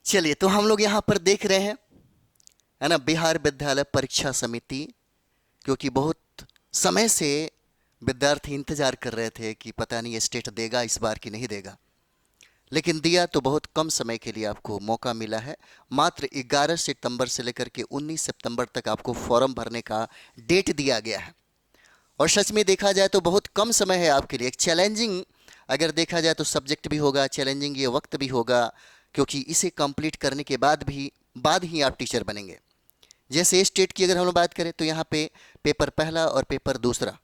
चलिए, तो हम लोग यहाँ पर देख रहे हैं, है ना, बिहार विद्यालय परीक्षा समिति, क्योंकि बहुत समय से विद्यार्थी इंतजार कर रहे थे कि पता नहीं ये स्टेट देगा इस बार कि नहीं देगा, लेकिन दिया तो बहुत कम समय के लिए आपको मौका मिला है। मात्र 11 सितंबर से लेकर के 19 सितंबर तक आपको फॉर्म भरने का डेट दिया गया है। और सच में देखा जाए तो बहुत कम समय है आपके लिए। एक चैलेंजिंग अगर देखा जाए तो सब्जेक्ट भी होगा, चैलेंजिंग ये वक्त भी होगा, क्योंकि इसे कंप्लीट करने के बाद ही आप टीचर बनेंगे। जैसे स्टेट की अगर हम लोग बात करें तो यहाँ पे पेपर पहला और पेपर दूसरा,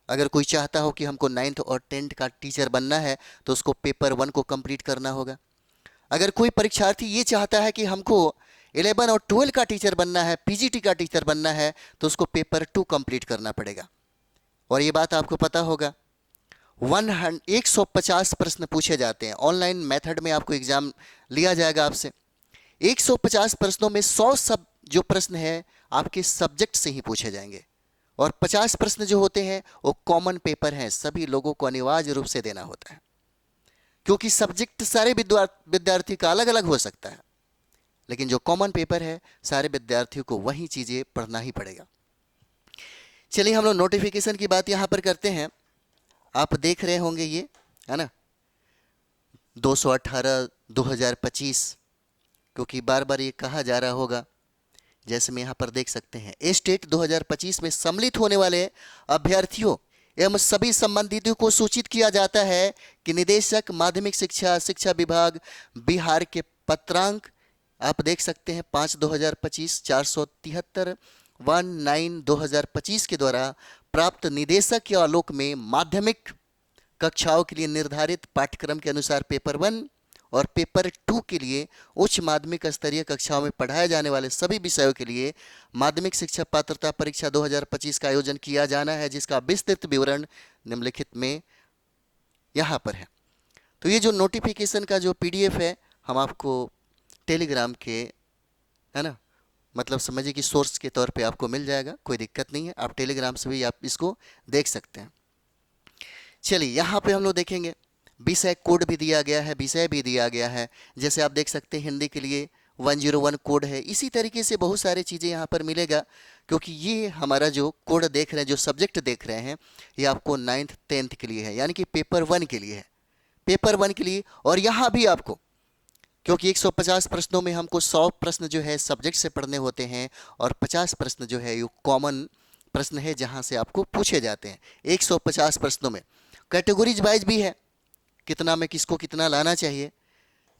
अगर कोई चाहता हो कि हमको 9th और 10th का टीचर बनना है तो उसको पेपर 1 को कंप्लीट करना होगा। अगर कोई परीक्षार्थी ये चाहता है कि हमको 11 और 12 का टीचर बनना है, पीजीटी का टीचर बनना है, तो उसको पेपर 2 कंप्लीट करना पड़ेगा। और ये बात आपको पता होगा, 150 प्रश्न पूछे जाते हैं। ऑनलाइन मेथड में आपको एग्जाम लिया जाएगा आपसे। 150 प्रश्नों में 100 सब जो प्रश्न है आपके सब्जेक्ट से ही पूछे जाएंगे, और 50 प्रश्न जो होते हैं वो कॉमन पेपर हैं, सभी लोगों को अनिवार्य रूप से देना होता है, क्योंकि सब्जेक्ट सारे विद्यार्थी का अलग अलग हो सकता है, लेकिन जो कॉमन पेपर है सारे विद्यार्थियों को वही चीज़ें पढ़ना ही पड़ेगा। चलिए, हम लोग नोटिफिकेशन की बात यहाँ पर करते हैं। आप देख रहे होंगे ये, है ना, 218/2025, क्योंकि बार बार ये कहा जा रहा होगा। जैसे में यहाँ पर देख सकते हैं, स्टेट 2025 में सम्मिलित होने वाले अभ्यर्थियों एवं सभी संबंधितों को सूचित किया जाता है कि निदेशक माध्यमिक शिक्षा शिक्षा विभाग बिहार के पत्रांक आप देख सकते हैं 5/2025 473 19/2025 के द्वारा प्राप्त निदेशक के आलोक में माध्यमिक कक्षाओं के लिए निर्धारित पाठ्यक्रम के अनुसार पेपर 1 और पेपर 2 के लिए उच्च माध्यमिक स्तरीय कक्षाओं में पढ़ाए जाने वाले सभी विषयों के लिए माध्यमिक शिक्षा पात्रता परीक्षा 2025 का आयोजन किया जाना है, जिसका विस्तृत विवरण निम्नलिखित में यहाँ पर है। तो ये जो नोटिफिकेशन का जो पीडीएफ है हम आपको टेलीग्राम के, है ना, मतलब समझिए कि सोर्स के तौर पे आपको मिल जाएगा, कोई दिक्कत नहीं है। आप टेलीग्राम से भी आप इसको देख सकते हैं। चलिए, यहाँ पे हम लोग देखेंगे विषय कोड भी दिया गया है, विषय भी दिया गया है। जैसे आप देख सकते हैं हिंदी के लिए 101 कोड है। इसी तरीके से बहुत सारी चीज़ें यहाँ पर मिलेगा, क्योंकि ये हमारा जो कोड देख रहे हैं, जो सब्जेक्ट देख रहे हैं, ये आपको 9th 10th के लिए है, यानी कि पेपर 1 के लिए है, पेपर 1 के लिए। और यहाँ भी आपको, क्योंकि 150 प्रश्नों में हमको 100 प्रश्न जो है सब्जेक्ट से पढ़ने होते हैं, और 50 प्रश्न जो है ये कॉमन प्रश्न है जहाँ से आपको पूछे जाते हैं। 150 प्रश्नों में कैटेगरीज वाइज भी है, कितना में किसको कितना लाना चाहिए।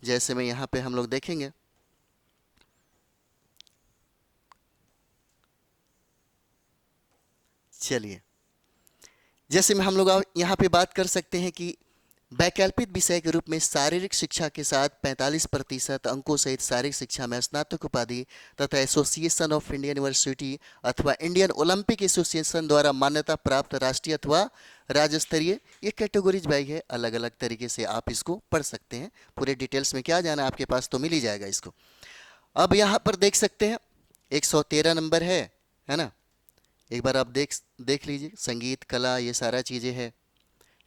जैसे में यहाँ पे हम लोग देखेंगे, चलिए, जैसे में हम लोग यहाँ पे बात कर सकते हैं कि वैकल्पिक विषय के रूप में शारीरिक शिक्षा के साथ 45% अंकों सहित शारीरिक शिक्षा में स्नातक उपाधि तथा एसोसिएशन ऑफ इंडियन यूनिवर्सिटी अथवा इंडियन ओलंपिक एसोसिएशन द्वारा मान्यता प्राप्त राष्ट्रीय अथवा राज्य स्तरीय, ये कैटेगरीज वाइज है। अलग अलग तरीके से आप इसको पढ़ सकते हैं। पूरे डिटेल्स में क्या जाना, आपके पास तो मिल ही जाएगा इसको। अब यहाँ पर देख सकते हैं 113 नंबर है ना, एक बार आप देख लीजिए। संगीत कला ये सारा चीज़ें हैं।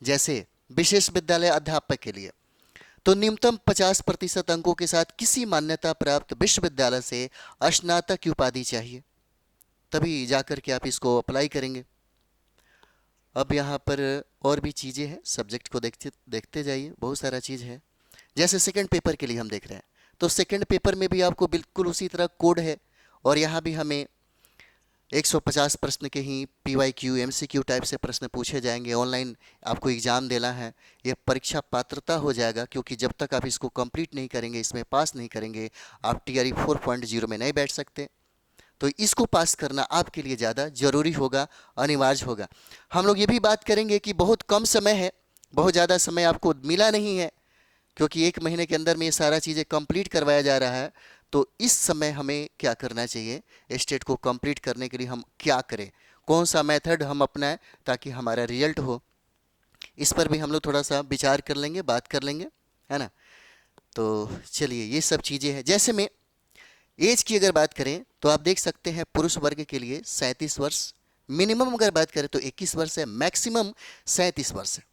जैसे विशेष विद्यालय अध्यापक के लिए तो न्यूनतम 50% अंकों के साथ किसी मान्यता प्राप्त विश्वविद्यालय से स्नातक की उपाधि चाहिए, तभी जाकर के आप इसको अप्लाई करेंगे। अब यहाँ पर और भी चीज़ें हैं, सब्जेक्ट को देखते जाइए, बहुत सारा चीज़ है। जैसे सेकंड पेपर के लिए हम देख रहे हैं, तो सेकंड पेपर में भी आपको बिल्कुल उसी तरह कोड है, और यहाँ भी हमें 150 प्रश्न के ही PYQ MCQ टाइप से प्रश्न पूछे जाएंगे। ऑनलाइन आपको एग्ज़ाम देना है, ये परीक्षा पात्रता हो जाएगा, क्योंकि जब तक आप इसको कंप्लीट नहीं करेंगे, इसमें पास नहीं करेंगे, आप TRE 4.0 में नहीं बैठ सकते। तो इसको पास करना आपके लिए ज़्यादा ज़रूरी होगा, अनिवार्य होगा। हम लोग ये भी बात करेंगे कि बहुत कम समय है, बहुत ज़्यादा समय आपको मिला नहीं है, क्योंकि 1 महीने के अंदर में ये सारा चीज़ें कंप्लीट करवाया जा रहा है। तो इस समय हमें क्या करना चाहिए, स्टेट को कंप्लीट करने के लिए हम क्या करें, कौन सा मेथड हम अपनाएं ताकि हमारा रिजल्ट हो, इस पर भी हम लोग थोड़ा सा विचार कर लेंगे, बात कर लेंगे, है ना। तो चलिए, ये सब चीज़ें हैं। जैसे में एज की अगर बात करें तो आप देख सकते हैं पुरुष वर्ग के लिए 37 वर्ष, मिनिमम अगर बात करें तो 21 वर्ष है, मैक्सिमम 37 वर्ष है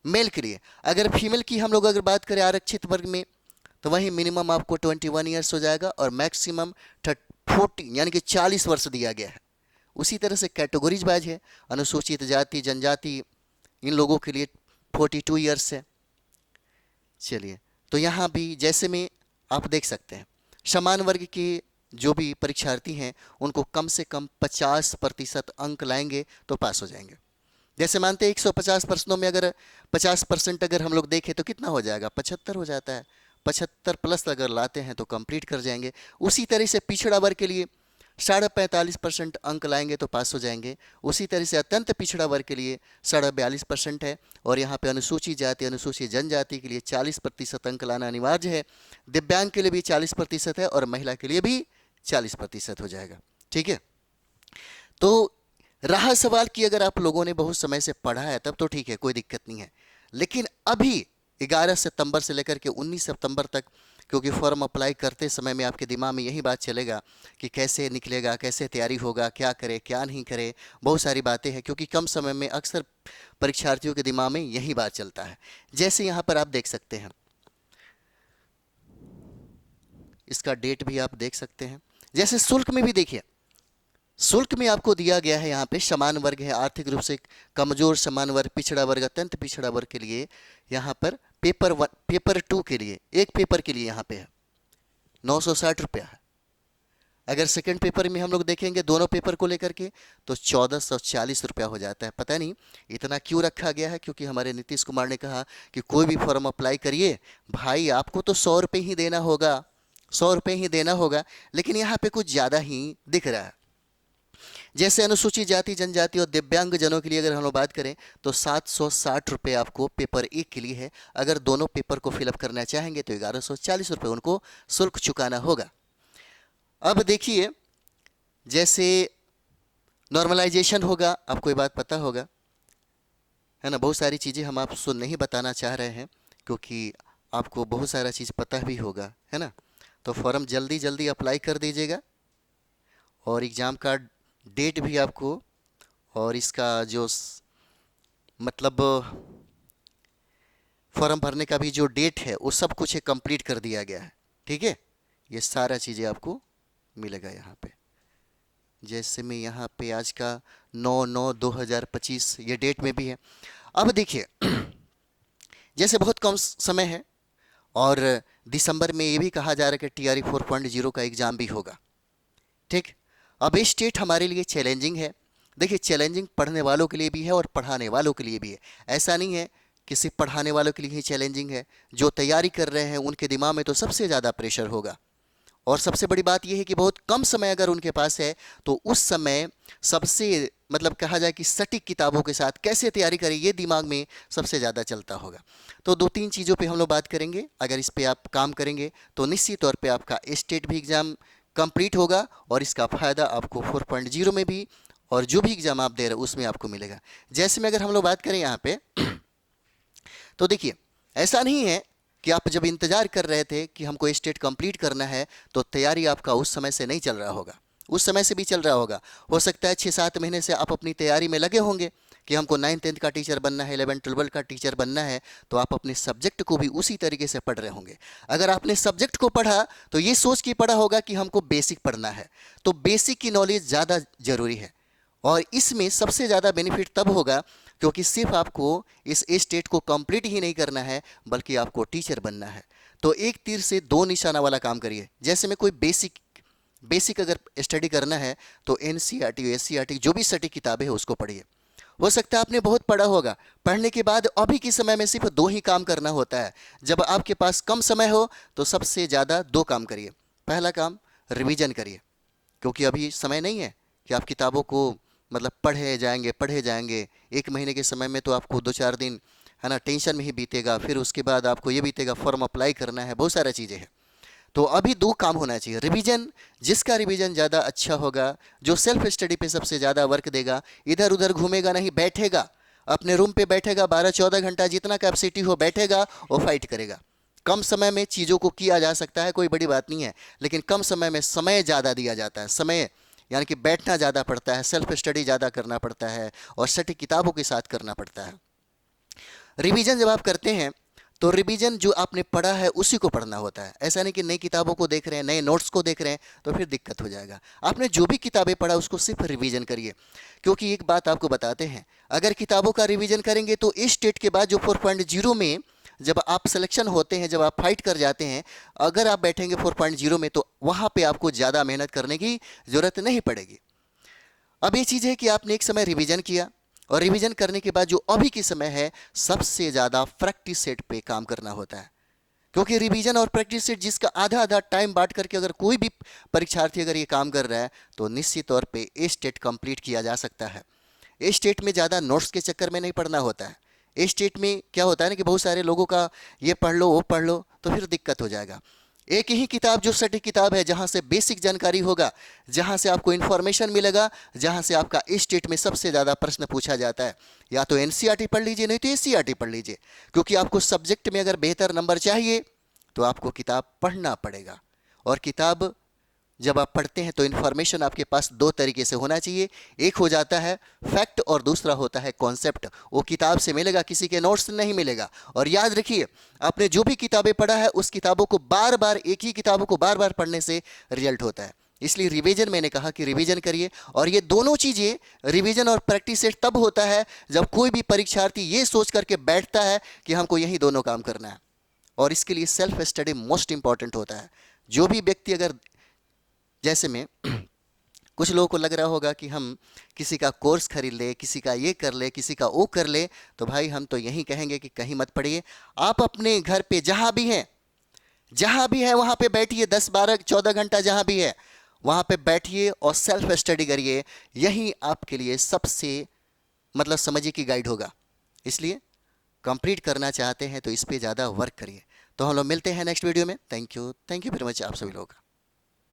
मेल के लिए। अगर फीमेल की हम लोग अगर बात करें आरक्षित वर्ग में तो वहीं मिनिमम आपको 21 ईयर्स हो जाएगा और मैक्सिमम 40 यानी कि 40 वर्ष दिया गया है। उसी तरह से कैटेगरीज वाइज है, अनुसूचित जाति जनजाति इन लोगों के लिए 42 ईयर्स है। चलिए, तो यहाँ भी जैसे में आप देख सकते हैं समान वर्ग के जो भी परीक्षार्थी हैं उनको कम से कम 50% अंक लाएंगे तो पास हो जाएंगे। जैसे मानते हैं 150 प्रश्नों में अगर 50% अगर हम लोग देखें तो कितना हो जाएगा, 75 हो जाता है। 75 प्लस अगर लाते हैं तो कंप्लीट कर जाएंगे। उसी तरह से पिछड़ा वर्ग के लिए 45.5% अंक लाएंगे तो पास हो जाएंगे। उसी तरह से अत्यंत पिछड़ा वर्ग के लिए 42.5% है। और यहाँ पे अनुसूचित जाति अनुसूचित जनजाति के लिए 40% अंक लाना अनिवार्य है। दिव्यांग के लिए भी 40% है और महिला के लिए भी 40% हो जाएगा। ठीक है, तो रहा सवाल कि अगर आप लोगों ने बहुत समय से पढ़ा है तब तो ठीक है, कोई दिक्कत नहीं है। लेकिन अभी 11 सितंबर से लेकर के 19 सितंबर तक, क्योंकि फॉर्म अप्लाई करते समय में आपके दिमाग में यही बात चलेगा कि कैसे निकलेगा, कैसे तैयारी होगा, क्या करे क्या नहीं करे, बहुत सारी बातें हैं। क्योंकि कम समय में अक्सर परीक्षार्थियों के दिमाग में यही बात चलता है। जैसे यहाँ पर आप देख सकते हैं, इसका डेट भी आप देख सकते हैं। जैसे शुल्क में भी देखिए, शुल्क में आपको दिया गया है यहाँ पे समान वर्ग है, आर्थिक रूप से कमजोर समान वर्ग, पिछड़ा वर्ग, अत्यंत पिछड़ा वर्ग के लिए यहाँ पर पेपर 2 के लिए एक पेपर के लिए यहाँ पे है 960 रुपया है। अगर सेकंड पेपर में हम लोग देखेंगे दोनों पेपर को लेकर के तो 1440 रुपया हो जाता है। पता नहीं इतना क्यों रखा गया है, क्योंकि हमारे नीतीश कुमार ने कहा कि कोई भी फॉर्म अप्लाई करिए भाई आपको तो 100 रुपये ही देना होगा, 100 रुपये ही देना होगा। लेकिन यहाँ पे कुछ ज़्यादा ही दिख रहा है। जैसे अनुसूचित जाति जनजाति और दिव्यांग जनों के लिए अगर हम लोग बात करें तो 760 रुपये आपको पेपर 1 के लिए है। अगर दोनों पेपर को फिलअप करना चाहेंगे तो 1140 रुपये उनको शुल्क चुकाना होगा। अब देखिए, जैसे नॉर्मलाइजेशन होगा, आपको ये बात पता होगा है ना। बहुत सारी चीज़ें हम आपको नहीं बताना चाह रहे हैं क्योंकि आपको बहुत सारा चीज़ पता भी होगा, है ना। तो फॉर्म जल्दी जल्दी अप्लाई कर दीजिएगा और एग्ज़ाम का डेट भी आपको और इसका जो मतलब फॉर्म भरने का भी जो डेट है वो सब कुछ कंप्लीट कर दिया गया है। ठीक है, ये सारा चीज़ें आपको मिलेगा यहाँ पे। जैसे मैं यहाँ पे आज का 9/9/2025 ये डेट में भी है। अब देखिए, जैसे बहुत कम समय है और दिसंबर में ये भी कहा जा रहा है कि TRE 4.0 का एग्ज़ाम भी होगा। ठीक, अब ये स्टेट हमारे लिए चैलेंजिंग है। देखिए, चैलेंजिंग पढ़ने वालों के लिए भी है और पढ़ाने वालों के लिए भी है। ऐसा नहीं है कि सिर्फ पढ़ाने वालों के लिए ही चैलेंजिंग है, जो तैयारी कर रहे हैं उनके दिमाग में तो सबसे ज़्यादा प्रेशर होगा। और सबसे बड़ी बात यह है कि बहुत कम समय अगर उनके पास है तो उस समय सबसे मतलब कहा जाए कि सटीक किताबों के साथ कैसे तैयारी करें, ये दिमाग में सबसे ज़्यादा चलता होगा। तो 2-3 चीज़ों पे हम लोग बात करेंगे। अगर इस पे आप काम करेंगे तो निश्चित तौर पे आपका स्टेट भी एग्ज़ाम कंप्लीट होगा और इसका फ़ायदा आपको 4.0 में भी और जो भी एग्ज़ाम आप दे रहे हैं उसमें आपको मिलेगा। जैसे में अगर हम लोग बात करें यहाँ पे तो देखिए, ऐसा नहीं है कि आप जब इंतज़ार कर रहे थे कि हमको स्टेट कंप्लीट करना है तो तैयारी आपका उस समय से नहीं चल रहा होगा, उस समय से भी चल रहा होगा। हो सकता है 6-7 महीने से आप अपनी तैयारी में लगे होंगे कि हमको 9th-10th का टीचर बनना है, 11th-12th का टीचर बनना है, तो आप अपने सब्जेक्ट को भी उसी तरीके से पढ़ रहे होंगे। अगर आपने सब्जेक्ट को पढ़ा तो ये सोच के पढ़ा होगा कि हमको बेसिक पढ़ना है, तो बेसिक की नॉलेज ज़्यादा ज़रूरी है। और इसमें सबसे ज़्यादा बेनिफिट तब होगा क्योंकि सिर्फ आपको इस स्टेट को कंप्लीट ही नहीं करना है बल्कि आपको टीचर बनना है। तो एक तीर से दो निशाना वाला काम करिए। जैसे में कोई बेसिक अगर स्टडी करना है तो NCERT SCERT जो भी सटीक किताबें हैं उसको पढ़िए। हो सकता है आपने बहुत पढ़ा होगा, पढ़ने के बाद अभी के समय में सिर्फ 2 ही काम करना होता है। जब आपके पास कम समय हो तो सबसे ज़्यादा 2 काम करिए। पहला काम रिवीजन करिए, क्योंकि अभी समय नहीं है कि आप किताबों को मतलब पढ़े जाएंगे। 1 महीने के समय में तो आपको 2-4 दिन है ना टेंशन में ही बीतेगा, फिर उसके बाद आपको ये बीतेगा फॉर्म अप्लाई करना है, बहुत सारी चीज़ें हैं। तो अभी 2 काम होना चाहिए। रिवीजन, जिसका रिवीजन ज़्यादा अच्छा होगा, जो सेल्फ स्टडी पे सबसे ज़्यादा वर्क देगा, इधर उधर घूमेगा नहीं, बैठेगा अपने रूम पे, बैठेगा 12-14 घंटा जितना कैपेसिटी हो बैठेगा और फाइट करेगा। कम समय में चीज़ों को किया जा सकता है, कोई बड़ी बात नहीं है, लेकिन कम समय में समय ज़्यादा दिया जाता है। समय यानी कि बैठना ज़्यादा पड़ता है, सेल्फ स्टडी ज़्यादा करना पड़ता है और सटीक किताबों के साथ करना पड़ता है। रिवीजन जब आप करते हैं तो रिवीजन जो आपने पढ़ा है उसी को पढ़ना होता है। ऐसा नहीं कि नई किताबों को देख रहे हैं, नए नोट्स को देख रहे हैं, तो फिर दिक्कत हो जाएगा। आपने जो भी किताबें पढ़ा उसको सिर्फ रिवीजन करिए। क्योंकि एक बात आपको बताते हैं, अगर किताबों का रिवीजन करेंगे तो इस स्टेट के बाद जो 4.0 में जब आप सिलेक्शन होते हैं, जब आप फाइट कर जाते हैं, अगर आप बैठेंगे 4.0 में तो वहाँ पे आपको ज़्यादा मेहनत करने की ज़रूरत नहीं पड़ेगी। अब ये चीज़ है कि आपने एक समय रिवीजन किया, और रिवीजन करने के बाद जो अभी के समय है, सबसे ज़्यादा प्रैक्टिस सेट पे काम करना होता है। क्योंकि रिवीजन और प्रैक्टिस सेट जिसका आधा आधा टाइम बांट करके अगर कोई भी परीक्षार्थी अगर ये काम कर रहा है तो निश्चित तौर पे ए स्टेट कंप्लीट किया जा सकता है। ए स्टेट में ज़्यादा नोट्स के चक्कर में नहीं पढ़ना होता है। ए स्टेट में क्या होता है ना कि बहुत सारे लोगों का ये पढ़ लो वो पढ़ लो, तो फिर दिक्कत हो जाएगा। एक ही किताब जो सटीक किताब है, जहाँ से बेसिक जानकारी होगा, जहाँ से आपको इन्फॉर्मेशन मिलेगा, जहाँ से आपका इस स्टेट में सबसे ज़्यादा प्रश्न पूछा जाता है, या तो एनसीईआरटी पढ़ लीजिए, नहीं तो एससीईआरटी पढ़ लीजिए। क्योंकि आपको सब्जेक्ट में अगर बेहतर नंबर चाहिए तो आपको किताब पढ़ना पड़ेगा। और किताब जब आप पढ़ते हैं तो इन्फॉर्मेशन आपके पास दो तरीके से होना चाहिए। एक हो जाता है फैक्ट और दूसरा होता है कॉन्सेप्ट। वो किताब से मिलेगा, किसी के नोट्स से नहीं मिलेगा। और याद रखिए, आपने जो भी किताबें पढ़ा है उस किताबों को बार बार, एक ही किताबों को बार बार पढ़ने से रिजल्ट होता है। इसलिए रिवीजन, मैंने कहा कि रिवीजन करिए। और ये दोनों चीज़ें, रिवीजन और प्रैक्टिस सेट, तब होता है जब कोई भी परीक्षार्थी ये सोच करके बैठता है कि हमको यही दोनों काम करना है। और इसके लिए सेल्फ स्टडी मोस्ट इंपॉर्टेंट होता है। जो भी व्यक्ति अगर, जैसे में कुछ लोगों को लग रहा होगा कि हम किसी का कोर्स खरीद ले, किसी का ये कर ले, किसी का वो कर ले, तो भाई हम तो यही कहेंगे कि कहीं मत पढ़िए। आप अपने घर पे जहाँ भी हैं वहाँ पे बैठिए, 10 12 14 घंटा जहाँ भी है वहाँ पे बैठिए और सेल्फ स्टडी करिए। यही आपके लिए सबसे, मतलब समझिए कि गाइड होगा। इसलिए कंप्लीट करना चाहते हैं तो इस पे ज़्यादा वर्क करिए। तो हम लोग मिलते हैं नेक्स्ट वीडियो में। थैंक यू वेरी मच आप सभी लोगों का।